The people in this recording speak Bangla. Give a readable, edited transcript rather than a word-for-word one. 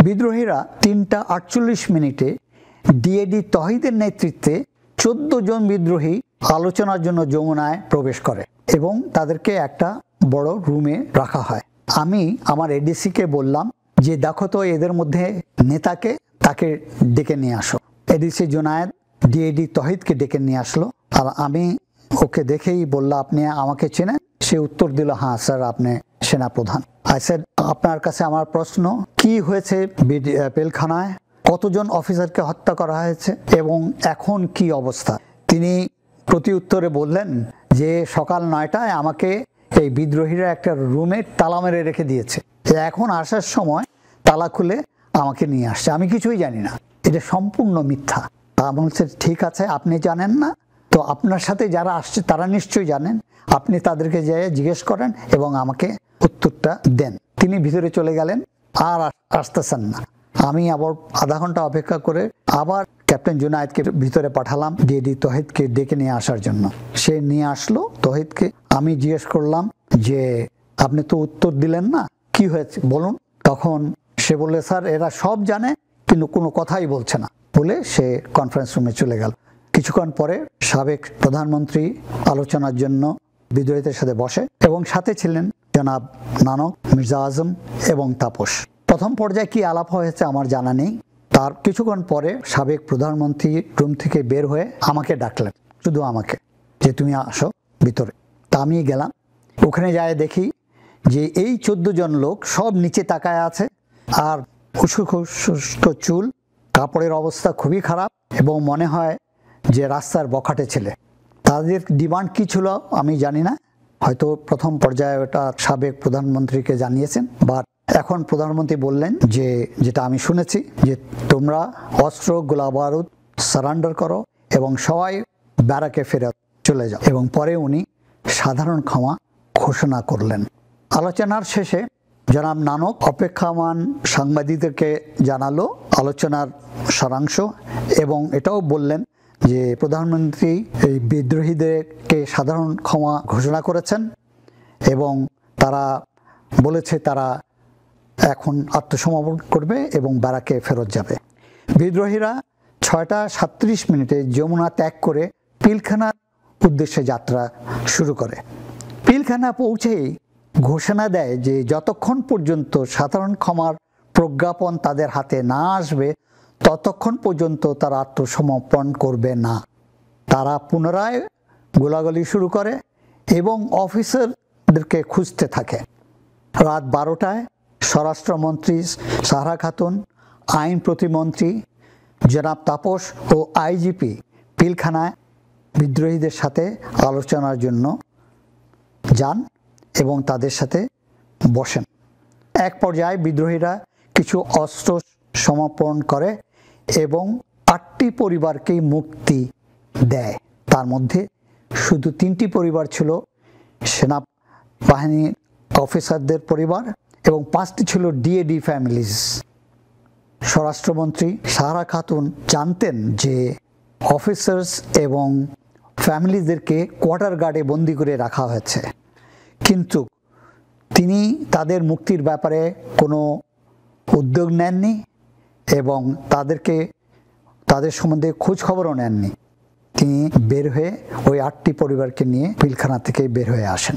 বিদ্রোহীরা 3:48 ডিএডি তহিদের নেতৃত্বে 14 জন বিদ্রোহী আলোচনার জন্য যমুনায় প্রবেশ করে এবং তাদেরকে একটা বড় রুমে রাখা হয়। আমি আমার এডিসিকে বললাম যে দেখো তো এদের মধ্যে নেতাকে, তাকে ডেকে নিয়ে আসো। এডিসি জুনায়েদ ডিএডি তহিদকে ডেকে নিয়ে আসলো। আর আমি ওকে দেখেই বললাম, আপনি আমাকে চেনেন? সে উত্তর দিল, হ্যাঁ স্যার, আপনি সেনাপ্রধান। আই সেড, আপনার কাছে আমার প্রশ্ন, কি হয়েছে পিলখানায়? কতজন অফিসারকে হত্যা করা হয়েছে এবং এখন কি অবস্থা? তিনি প্রতি উত্তরে বললেন যে সকাল 9টায় আমাকে এই বিদ্রোহীরা একটা রুমে তালা মেরে রেখে দিয়েছে, এখন আসার সময় তালা খুলে আমাকে নিয়ে আসছে, আমি কিছুই জানি না। এটা সম্পূর্ণ মিথ্যা। আমি বলছি, ঠিক আছে, আপনি জানেন না তো আপনার সাথে যারা আসছে তারা নিশ্চয়ই জানেন, আপনি তাদেরকে যেয়ে জিজ্ঞেস করেন এবং আমাকে উত্তরটা দেন। তিনি ভিতরে চলে গেলেন, আর আসতেছেন না। আমি আবার আধা ঘন্টা অপেক্ষা করে আবার ক্যাপ্টেন জুনায়েদকে ভিতরে পাঠালাম ডিএডি তহিদকে ডেকে নিয়ে আসার জন্য। সে নিয়ে আসলো তহিদকে। আমি জিজ্ঞেস করলাম যে আপনি তো উত্তর দিলেন না, কি হয়েছে বলুন। তখন সে বললে, স্যার এরা সব জানে কিন্তু কোনো কথাই বলছে না, বলে সে কনফারেন্স রুমে চলে গেল। কিছুক্ষণ পরে সাবেক প্রধানমন্ত্রী আলোচনার জন্য বিদ্রোহীদের সাথে বসে এবং সাথে ছিলেন জনাব নানক, মির্জা আজম এবং তাপস। প্রথম পর্যায়ে কি আলাপ হয়েছে আমার জানা নেই। তার কিছুক্ষণ পরে সাবেক প্রধানমন্ত্রী রুম থেকে বের হয়ে আমাকে ডাকলেন, শুধু আমাকে, যে তুমি আসো ভিতরে। তা আমি গেলাম। ওখানে যায় দেখি যে এই 14 জন লোক সব নিচে তাকায় আছে, আর শুষ্ক চুল, কাপড়ের অবস্থা খুবই খারাপ এবং মনে হয় যে রাস্তার বখাটে ছেলে। তাদের ডিমান্ড কি ছিল আমি জানি না, হয়তো প্রথম পর্যায়ে ওটা সাবেক প্রধানমন্ত্রীকে জানিয়েছেন, বাট এখন প্রধানমন্ত্রী বললেন যে, যেটা আমি শুনেছি, যে তোমরা অস্ত্র গোলা বারুদ সারেন্ডার করো এবং সবাই ব্যারাকে ফেরত চলে যাও। এবং পরে উনি সাধারণ ক্ষমা ঘোষণা করলেন। আলোচনার শেষে জনাব নানক অপেক্ষামান সাংবাদিকদেরকে জানালো আলোচনার সারাংশ এবং এটাও বললেন যে প্রধানমন্ত্রী এই বিদ্রোহীদেরকে সাধারণ ক্ষমা ঘোষণা করেছেন এবং তারা বলেছে তারা এখন আত্মসমর্পণ করবে এবং ব্যারাকে ফেরত যাবে। বিদ্রোহীরা 6:37 যমুনা ত্যাগ করে পিলখানার উদ্দেশ্যে যাত্রা শুরু করে। পিলখানা পৌঁছেই ঘোষণা দেয় যে যতক্ষণ পর্যন্ত সাধারণ ক্ষমার প্রজ্ঞাপন তাদের হাতে না আসবে ততক্ষণ পর্যন্ত তারা আত্মসমর্পণ করবে না। তারা পুনরায় গোলাগুলি শুরু করে এবং অফিসারদেরকে খুঁজতে থাকে। রাত 12টায় স্বরাষ্ট্রমন্ত্রী সাহারা খাতুন, আইন প্রতিমন্ত্রী জনাব তাপস ও আইজিপি পিলখানায় বিদ্রোহীদের সাথে আলোচনার জন্য যান এবং তাদের সাথে বসেন। এক পর্যায়ে বিদ্রোহীরা কিছু অস্ত্র সমর্পণ করে এবং 8টি পরিবারকেই মুক্তি দেয়। তার মধ্যে শুধু 3টি পরিবার ছিল সেনাবাহিনীর অফিসারদের পরিবার এবং 5টি ছিল ডিএডি ফ্যামিলিজ। স্বরাষ্ট্রমন্ত্রী সাহারা খাতুন জানতেন যে অফিসার্স এবং ফ্যামিলিদেরকে কোয়ার্টার গার্ডে বন্দি করে রাখা হয়েছে, কিন্তু তিনি তাদের মুক্তির ব্যাপারে কোনো উদ্যোগ নেননি এবং তাদের সম্বন্ধে খোঁজ খবরও নেননি। তিনি বের হয়ে ওই 8টি পরিবারকে নিয়ে পিলখানা থেকে বের হয়ে আসেন।